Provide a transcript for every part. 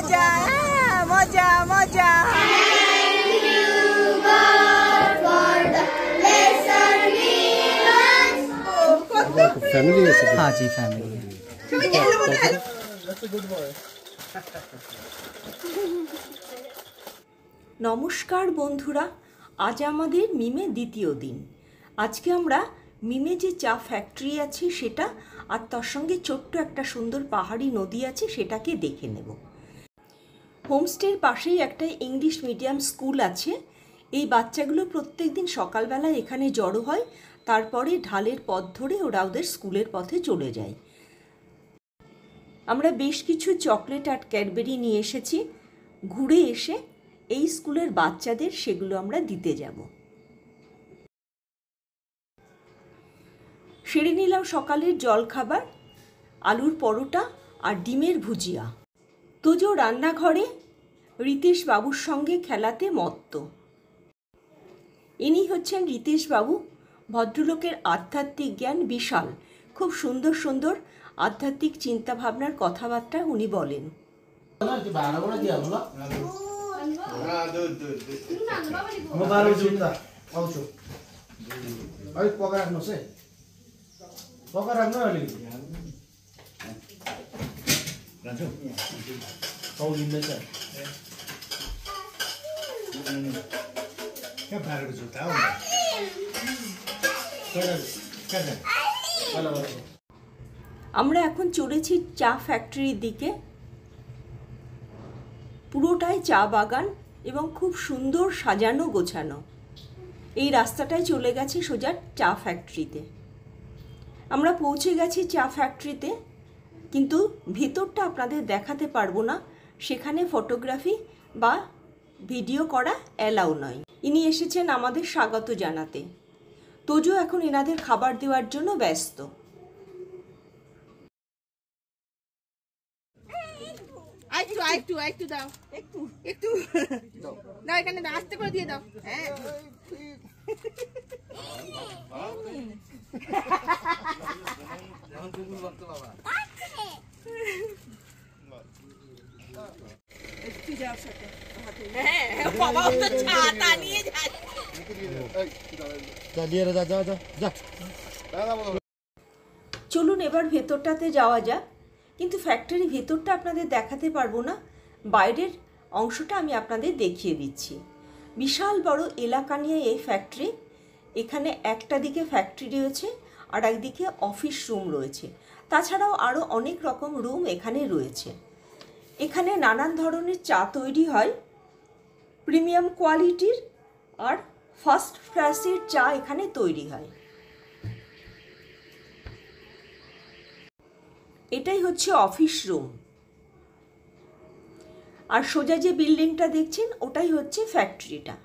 মজা মজা মজা। फैमिली है? हाँ जी फैमिली है। নমস্কার বন্ধুরা, আজ আমাদের মিমে দ্বিতীয় দিন। আজকে আমরা মিমে যে চা ফ্যাক্টরি আছে সেটা আর তার সঙ্গে ছোট্ট একটা সুন্দর পাহাড়ি নদী আছে সেটাকে দেখে নেব। হোমস্টের পাশেই একটা ইংলিশ মিডিয়াম স্কুল আছে। এই বাচ্চাগুলো প্রত্যেক দিন সকালবেলা এখানে জড়ো হয়, তারপরে ঢালের পথ ধরে ওরা ওদের স্কুলের পথে চলে যায়। আমরা বেশ কিছু চকলেট আর ক্যাডবেরি নিয়ে এসেছি। ঘুরে এসে এই স্কুলের বাচ্চাদের সেগুলো আমরা দিতে যাব। সেরে নিলাম সকালের জলখাবার, আলুর পরোটা আর ডিমের ভুজিয়া। তোজো রান্নাঘরে রিতেশ বাবুর সঙ্গে খেলাতে মত্ত। ইনি হচ্ছেন রিতেশ বাবু। ভদ্রলোকের আধ্যাত্মিক জ্ঞান বিশাল, খুব সুন্দর সুন্দর আধ্যাত্মিক চিন্তাভাবনার কথাবার্তা উনি বলেন। আমরা এখন চলেছি চা ফ্যাক্টরির দিকে। পুরোটাই চা বাগান এবং খুব সুন্দর সাজানো গোছানো। এই রাস্তাটাই চলে গেছে সোজা চা ফ্যাক্টরিতে। আমরা পৌঁছে গেছি চা ফ্যাক্টরিতে, কিন্তু ভেতরটা আপনাদের দেখাতে পারবো না, সেখানে ফটোগ্রাফি বা ভিডিও করা অ্যালাউ নয়। ইনি এসেছেন আমাদের স্বাগত জানাতে। তোজো এখন এনাদের খাবার দেওয়ার জন্য ব্যস্ত। একটু দাও, একটু দাও, এখানে দাও, আস্তে করে দিয়ে দাও। হ্যাঁ চলুন এবার ভেতরটাতে যাওয়া যাক, কিন্তু ফ্যাক্টরি ভেতরটা আপনাদের দেখাতে পারবো না, বাইরের অংশটা আমি আপনাদের দেখিয়ে দিচ্ছি। বিশাল বড় এলাকা নিয়ে এই ফ্যাক্টরি। এখানে একটা দিকে ফ্যাক্টরি রয়েছে আর একদিকে অফিস রুম রয়েছে। তাছাড়াও আরও অনেক রকম রুম এখানে রয়েছে। এখানে নানান ধরনের চা তৈরি হয়, প্রিমিয়াম কোয়ালিটির আর ফার্স্ট ক্লাসের চা এখানে তৈরি হয়। এটাই হচ্ছে অফিস রুম, আর সোজা যে বিল্ডিংটা দেখছেন ওটাই হচ্ছে ফ্যাক্টরিটা।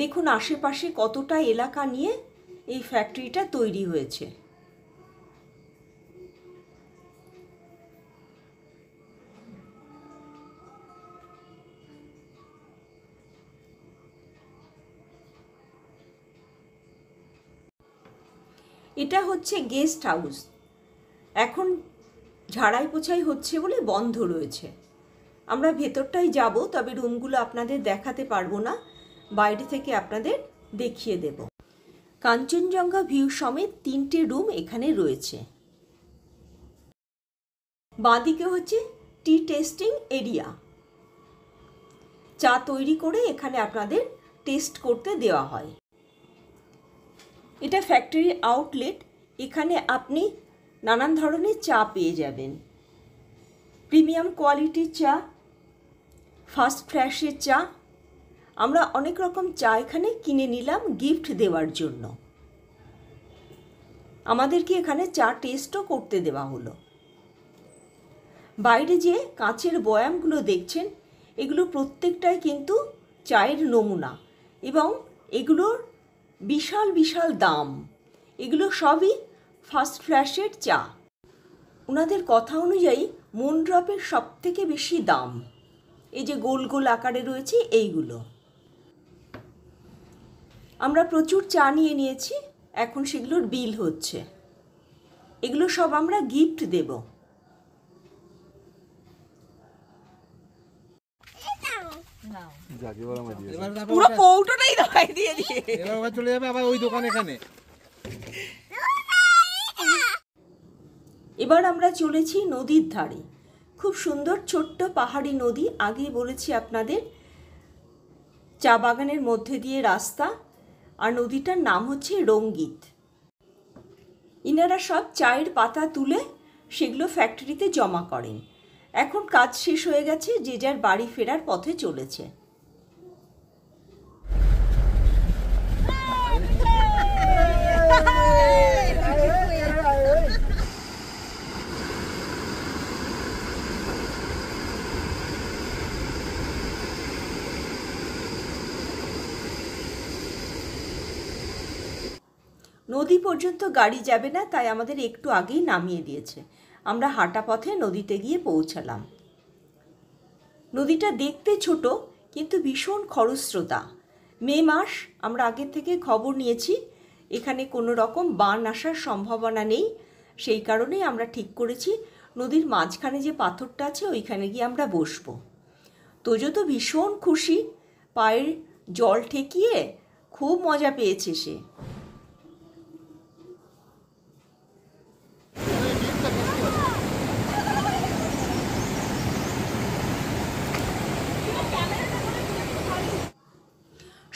দেখুন আশেপাশে কতটা এলাকা নিয়ে এই ফ্যাক্টরিটা তৈরি হয়েছে। এটা হচ্ছে গেস্ট হাউস। এখন ঝাড়াই পোছাই হচ্ছে বলে বন্ধ রয়েছে। আমরা ভেতরটাই যাব, তবে রুমগুলো আপনাদের দেখাতে পারবো না, বাইরে থেকে আপনাদের দেখিয়ে দেব। কাঞ্চনজঙ্ঘা ভিউ সমেত 3টে রুম এখানে রয়েছে। বাঁদিকে হচ্ছে টি টেস্টিং এরিয়া। চা তৈরি করে এখানে আপনাদের টেস্ট করতে দেওয়া হয়। এটা ফ্যাক্টরি আউটলেট। এখানে আপনি নানান ধরনের চা পেয়ে যাবেন। প্রিমিয়াম কোয়ালিটির চা, ফার্স্ট ফ্রেশের চা। আমরা অনেক রকম চা এখানে কিনে নিলাম গিফট দেওয়ার জন্য। আমাদেরকে এখানে চা টেস্টও করতে দেওয়া হলো। বাইরে যে কাঁচের বয়ামগুলো দেখছেন, এগুলো প্রত্যেকটাই কিন্তু চায়ের নমুনা, এবং এগুলোর বিশাল বিশাল দাম। এগুলো সবই ফার্স্ট ফ্ল্যাশের চা। ওনাদের কথা অনুযায়ী মুন ড্রপের সবথেকে বেশি দাম। এই যে গোল গোল আকারে রয়েছে এইগুলো। আমরা প্রচুর চা নিয়ে নিয়েছি, এখন সেগুলোর বিল হচ্ছে। এগুলো সব আমরা গিফট দেব। যাকে বলা মাঝি এবার তারপর পুরো পৌটোটাই দেখাই দিয়ে দিয়ে এবার আবার চলে যাবে আবার ওই দোকান এখানে। এবার আমরা চলেছি নদীর ধারে। খুব সুন্দর ছোট্ট পাহাড়ি নদী। আগেই বলেছি আপনাদের, চা বাগানের মধ্যে দিয়ে রাস্তা, আর নদীটার নাম হচ্ছে রঙ্গিত। ইনারা সব চায়ের পাতা তুলে সেগুলো ফ্যাক্টরিতে জমা করেন। এখন কাজ শেষ হয়ে গেছে, যে যার বাড়ি ফেরার পথে চলেছে। নদী পর্যন্ত গাড়ি যাবে না, তাই আমাদের একটু আগেই নামিয়ে দিয়েছে। আমরা হাঁটা পথে নদীতে গিয়ে পৌঁছালাম। নদীটা দেখতে ছোট কিন্তু ভীষণ খরস্রোতা। মে মাস, আমরা আগের থেকে খবর নিয়েছি এখানে কোনো রকম বান আসার সম্ভাবনা নেই। সেই কারণেই আমরা ঠিক করেছি নদীর মাঝখানে যে পাথরটা আছে ওইখানে গিয়ে আমরা বসবো। তোজো তো ভীষণ খুশি, পায়ের জল ঠেকিয়ে খুব মজা পেয়েছে সে।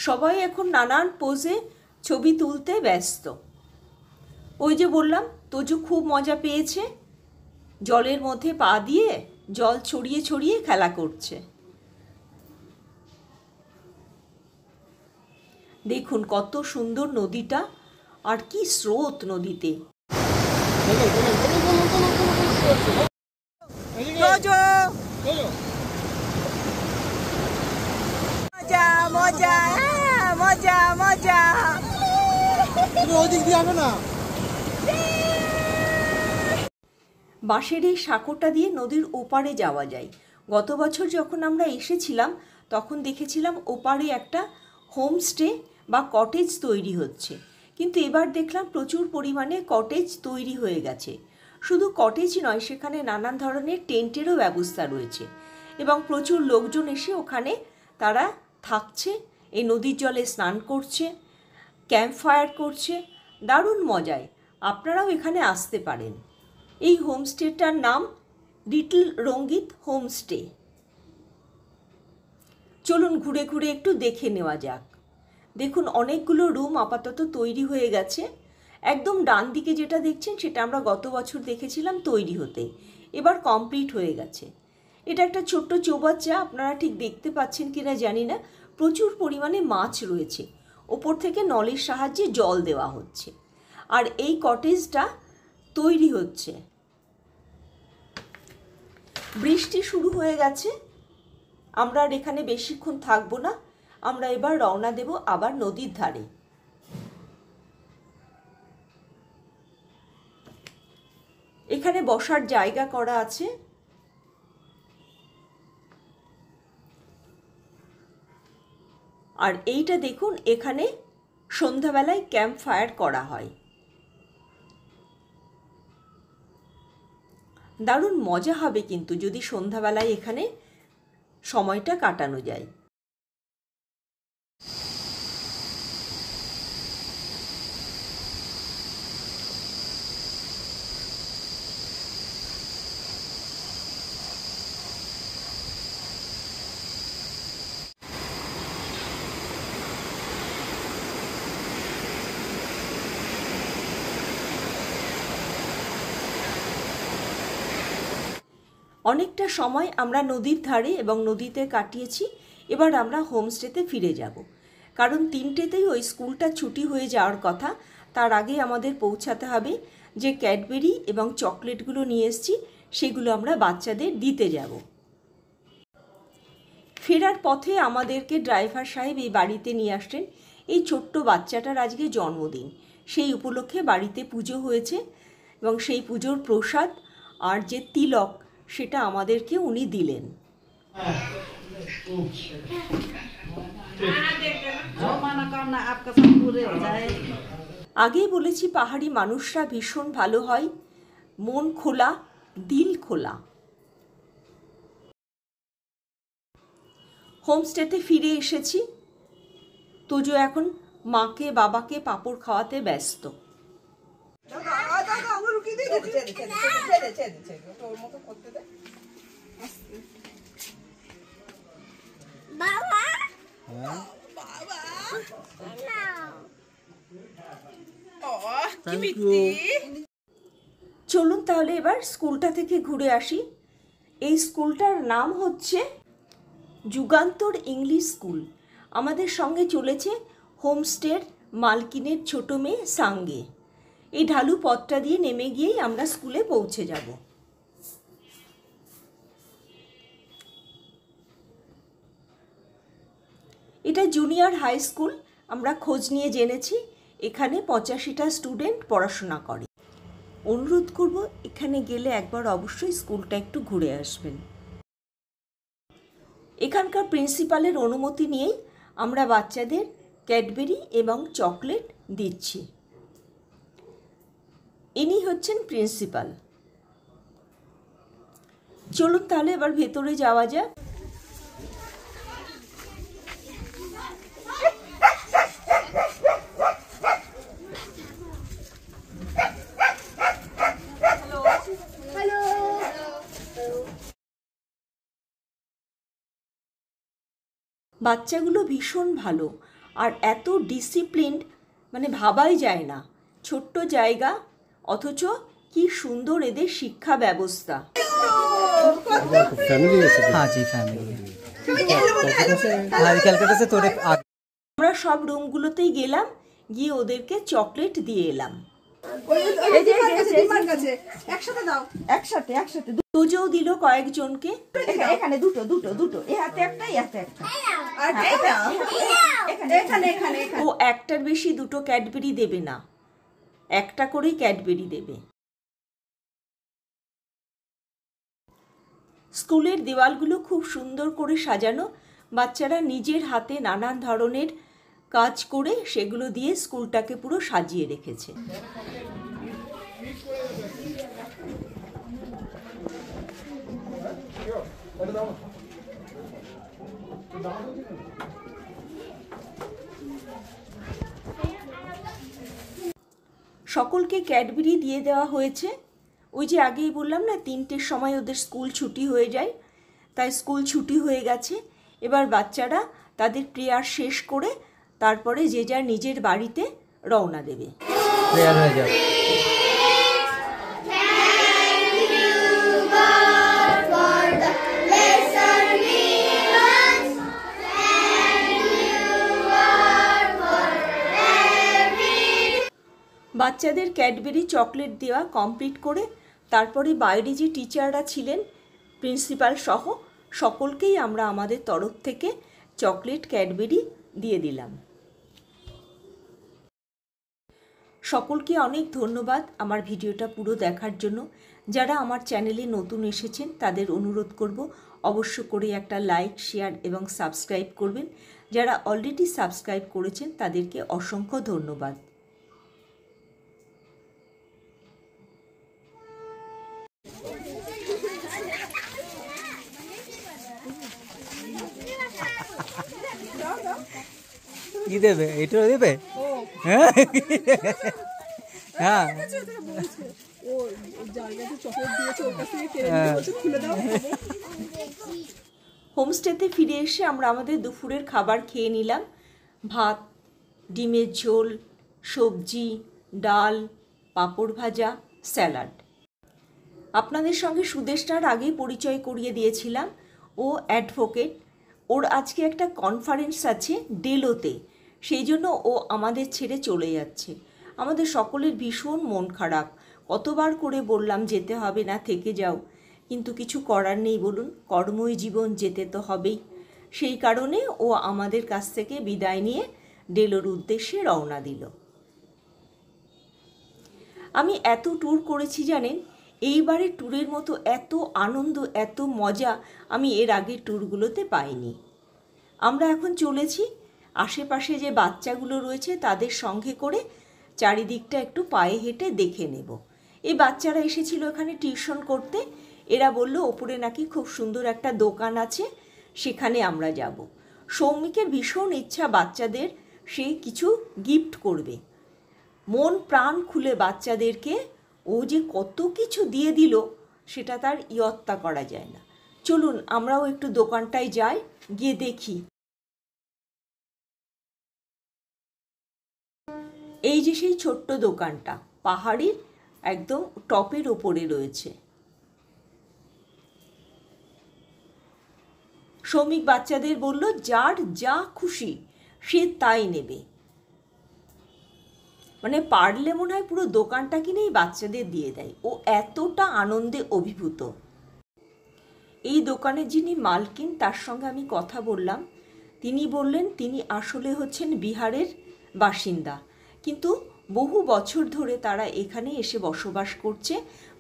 সবাই এখন নানান পোজে ছবি তুলতে ব্যস্ত। ওই যে বললাম তোজো খুব মজা পেয়েছে, জলের মধ্যে পা দিয়ে জল ছড়িয়ে ছড়িয়ে খেলা করছে। দেখুন কত সুন্দর নদীটা, আর কি স্রোত নদীতে। তোজো মজা মজা মজা মজা। তুমি ওই দিক দিয়ে আনো না। বাঁশের এই সাঁকোটা দিয়ে নদীর ওপারে যাওয়া যায়। গত বছর যখন আমরা এসেছিলাম তখন দেখেছিলাম ওপারে একটা হোমস্টে বা কটেজ তৈরি হচ্ছে, কিন্তু এবার দেখলাম প্রচুর পরিমাণে কটেজ তৈরি হয়ে গেছে। শুধু কটেজ নয়, সেখানে নানান ধরনের টেন্টেরও ব্যবস্থা রয়েছে এবং প্রচুর লোকজন এসে ওখানে তারা থাকছে, এই নদীর জলে স্নান করছে, ক্যাম্প ফায়ার করছে। দারুণ মজায়, আপনারাও এখানে আসতে পারেন। এই হোমস্টেটার নাম লিটল রঙ্গিত হোমস্টে। চলুন ঘুরে ঘুরে একটু দেখে নেওয়া যাক। দেখুন অনেকগুলো রুম আপাতত তৈরি হয়ে গেছে। একদম ডান দিকে যেটা দেখছেন সেটা আমরা গত বছর দেখেছিলাম তৈরি হতে, এবার কমপ্লিট হয়ে গেছে। এটা একটা ছোট্ট চৌবাচ্চা, আপনারা ঠিক দেখতে পাচ্ছেন কিনা জানি না। প্রচুর পরিমাণে মাছ রয়েছে, ওপর থেকে নলের সাহায্যে জল দেওয়া হচ্ছে, আর এই কটেজটা তৈরি হচ্ছে। বৃষ্টি শুরু হয়ে গেছে, আমরা আর এখানে বেশিক্ষণ থাকবো না। আমরা এবার রওনা দেব আবার নদীর ধারে। এখানে বসার জায়গা করা আছে। আর এইটা দেখুন, এখানে সন্ধ্যাবেলায় ক্যাম্প ফায়ার করা হয়। দারুণ মজা হবে কিন্তু যদি সন্ধ্যাবেলায় এখানে সময়টা কাটানো যায়। অনেকটা সময় আমরা নদীর ধারে এবং নদীতে কাটিয়েছি। এবার আমরা হোমস্টেতে ফিরে যাব, কারণ 3টেতেই ওই স্কুলটা ছুটি হয়ে যাওয়ার কথা। তার আগে আমাদের পৌঁছাতে হবে। যে ক্যাডবেরি এবং চকলেটগুলো নিয়ে এসেছি সেগুলো আমরা বাচ্চাদের দিতে যাব। ফেরার পথে আমাদেরকে ড্রাইভার সাহেব এই বাড়িতে নিয়ে আসছেন। এই ছোট্ট বাচ্চাটার আজকে জন্মদিন, সেই উপলক্ষে বাড়িতে পুজো হয়েছে এবং সেই পুজোর প্রসাদ আর যে তিলক সেটা আমাদেরকে উনি দিলেন। আগেই বলেছি পাহাড়ি মানুষরা ভীষণ ভালো হয়, মন খোলা, দিল খোলা। হোমস্টেতে ফিরে এসেছি। তোজো এখন মাকে বাবাকে পাঁপড় খাওয়াতে ব্যস্ত। চলুন তাহলে এবার স্কুলটা থেকে ঘুরে আসি। এই স্কুলটার নাম হচ্ছে যুগান্তর ইংলিশ স্কুল। আমাদের সঙ্গে চলেছে হোমস্টের মালকিনের ছোট মেয়ে সাঙ্গে। এই ঢালু পথটা দিয়ে নেমে গিয়েই আমরা স্কুলে পৌঁছে যাব। এটা জুনিয়র হাই স্কুল। আমরা খোঁজ নিয়ে জেনেছি এখানে 85টা স্টুডেন্ট পড়াশোনা করে। অনুরোধ করব এখানে গেলে একবার অবশ্যই স্কুলটা একটু ঘুরে আসবেন। এখানকার প্রিন্সিপালের অনুমতি নিয়েই আমরা বাচ্চাদের ক্যাডবেরি এবং চকলেট দিচ্ছি। ইনি হচ্ছেন প্রিন্সিপাল। চলুন তাহলে এবার ভেতরে যাওয়া যাক। বাচ্চাগুলো ভীষণ ভালো আর এত ডিসিপ্লিনড, মানে ভাবাই যায় না। ছোট্ট জায়গা অথচ কি সুন্দর এদের শিক্ষা ব্যবস্থা। फैमिली है सर। हाँ जी फैमिली है। हाँ कलकत्ता से थोड़े आगे। আমরা সব রুমগুলোতেই গেলাম, গিয়ে ওদেরকে চকলেট দিয়ে এলাম। তোজও দিল কয়েকজনকে। এখানে দুটো দুটো দুটো, এ হাতে একটা, এ হাতে একটা। ও একটার বেশি দুটো ক্যাডবেরি দেবে না, একটা করেই ক্যাডবেরি দেবে। স্কুলের দেওয়ালগুলো খুব সুন্দর করে সাজানো। বাচ্চারা নিজের হাতে নানান ধরনের কাজ করে সেগুলো দিয়ে স্কুলটাকে পুরো সাজিয়ে রেখেছে। সকলকে ক্যাডবেরি দিয়ে দেওয়া হয়েছে। ওই যে আগেই বললাম না 3টের সময় ওদের স্কুল ছুটি হয়ে যায়, তাই স্কুল ছুটি হয়ে গেছে। এবার বাচ্চারা তাদের প্রেয়ার শেষ করে তারপরে যে যার নিজের বাড়িতে রওনা দেবে। प्रेयर हो जाए। বাচ্চাদের ক্যাডবেরি চকলেট দেওয়া কমপ্লিট করে তারপরে বাইরে যে টিচাররা ছিলেন প্রিন্সিপাল সহ সকলকেই আমরা আমাদের তরফ থেকে চকলেট ক্যাডবেরি দিয়ে দিলাম। সকলকে অনেক ধন্যবাদ আমার ভিডিওটা পুরো দেখার জন্য। যারা আমার চ্যানেলে নতুন এসেছেন তাদের অনুরোধ করব অবশ্য করে একটা লাইক, শেয়ার এবং সাবস্ক্রাইব করবেন। যারা অলরেডি সাবস্ক্রাইব করেছেন তাদেরকে অসংখ্য ধন্যবাদ। কি দেবে? এটা দেবে? হ্যাঁ হ্যাঁ হোমস্টেতে ফিরে এসে আমরা আমাদের দুপুরের খাবার খেয়ে নিলাম। ভাত, ডিমের ঝোল, সবজি, ডাল, পাঁপড় ভাজা, স্যালাড। আপনাদের সঙ্গে সুদেষ্টার আগেই পরিচয় করিয়ে দিয়েছিলাম। ও অ্যাডভোকেট। ওর আজকে একটা কনফারেন্স আছে ডেলোতে, সেই জন্য ও আমাদের ছেড়ে চলে যাচ্ছে। আমাদের সকলের ভীষণ মন খারাপ। কতবার করে বললাম যেতে হবে না, থেকে যাও, কিন্তু কিছু করার নেই বলুন, কর্মই জীবন, যেতে তো হবেই। সেই কারণে ও আমাদের কাছ থেকে বিদায় নিয়ে ডেলোর উদ্দেশ্যে রওনা দিল। আমি এত ট্যুর করেছি জানেন, এইবারের ট্যুরের মতো এত আনন্দ, এত মজা আমি এর আগের ট্যুরগুলোতে পাইনি। আমরা এখন চলেছি আশেপাশে যে বাচ্চাগুলো রয়েছে তাদের সঙ্গে করে চারিদিকটা একটু পায়ে হেঁটে দেখে নেব। এই বাচ্চারা এসেছিল এখানে টিউশন করতে। এরা বলল ওপরে নাকি খুব সুন্দর একটা দোকান আছে, সেখানে আমরা যাব। সৌমিকের ভীষণ ইচ্ছা বাচ্চাদের সে কিছু গিফট করবে, মন প্রাণ খুলে বাচ্চাদেরকে ও যে কত কিছু দিয়ে দিল সেটা তার ইয়ত্তা করা যায় না। চলুন আমরাও একটু দোকানটায় যাই, গিয়ে দেখি। এই যে সেই ছোট্ট দোকানটা পাহাড়ির একদম টপের ওপরে রয়েছে। সৌমিক বাচ্চাদের বলল যার যা খুশি সে তাই নেবে, মানে পারলে মনে হয় পুরো দোকানটা কিনেই বাচ্চাদের দিয়ে দেয়। ও এতটা আনন্দে অভিভূত। এই দোকানের যিনি মালকিন তার সঙ্গে আমি কথা বললাম। তিনি বললেন তিনি আসলে হচ্ছেন বিহারের বাসিন্দা, কিন্তু বহু বছর ধরে তারা এখানে এসে বসবাস করছে।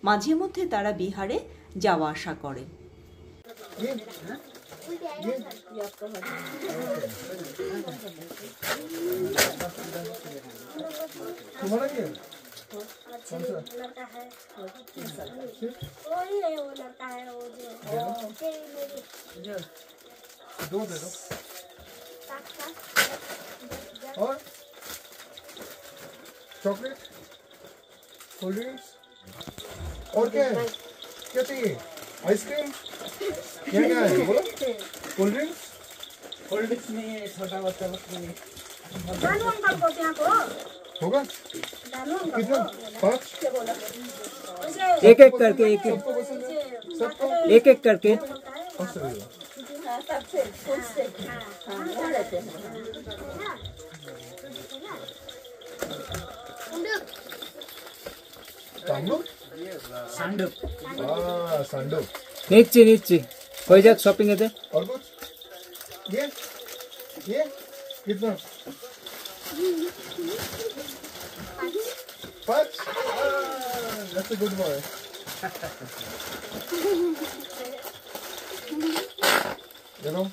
মাঝে মধ্যে তারা বিহারে যাওয়া আসা করেন। तुम्हारा क्या लड़का है वही है, वो लड़का है वो जो दो दे दो और चॉकलेट कोल्ड ड्रिंक्स और क्या है, क्या चाहिए, आइसक्रीम, क्या है बोलो, कोल्ड ड्रिंक्स नहीं है, छोटा बच्चा बस नहीं। जानू अंकल को क्या को होगा जानू अंकल कितना, 5 उसे एक एक करके एक सबको पसंद है, सबको एक एक करके 5 रहेगा। सांडू हाँ सांडू नीचे नीचे कोई जाक शॉपिंग है और कुछ, ये कितना, 5 that's a good boy। देखो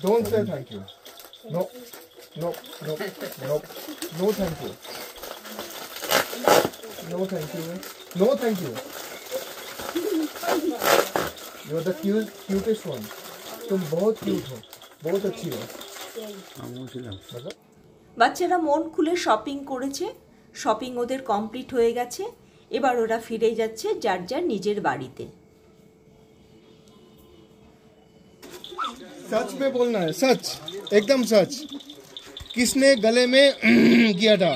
don't say thank you, no no no no no thank you, no thank you, no thank you, you are the cutest one, तुम बहुत क्यूट हो, बहुत अच्छी हो। मतलब বাচ্চারা মন খুলে শপিং করেছে, শপিং ওদের কমপ্লিট হয়ে গেছে। এবার ওরা ফিরে যাচ্ছে যার যার নিজের বাড়িতে। सच में बोलना है, सच एकदम सच। किसने गले में किया था?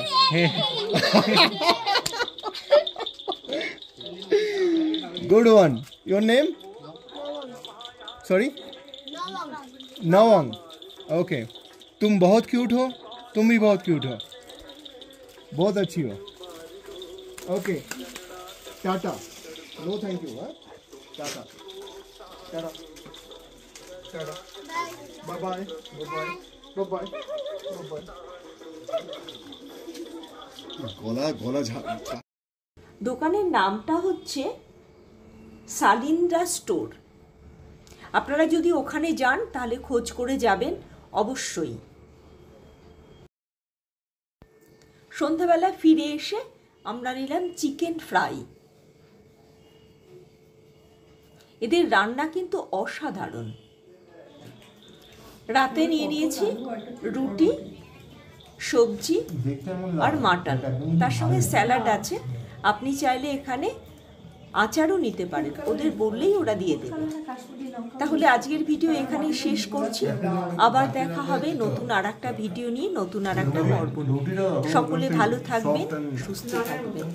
Good one. Your name? Sorry, Nawang. Okay, तुम बहुत क्यूट हो, तुम भी बहुत क्यूट हो, बहुत अच्छी हो। Okay, tata, no thank you. हाँ, tata tata tata, bye bye bye bye bye. গলা দোকানের নামটা হচ্ছে সালিন্দ্রা স্টোর। আপনারা যদি ওখানে যান তাহলে খোঁজ করে যাবেন অবশ্যই। সন্ধ্যাবেলা ফিরে এসে আমরা নিলাম চিকেন ফ্রাই। এদের রান্না কিন্তু অসাধারণ। রাতে নিয়ে নিয়েছি রুটি, সবজি আর মাটন, তার সঙ্গে স্যালাড আছে। আপনি চাইলে এখানে আচারও নিতে পারেন, ওদের বললেই ওরা দিয়ে দেবে। তাহলে আজকের ভিডিও এখানেই শেষ করছি। আবার দেখা হবে নতুন আর একটা ভিডিও নিয়ে, নতুন আর একটা পর্ব নিয়ে। সকলে ভালো থাকবেন, সুস্থ থাকবেন।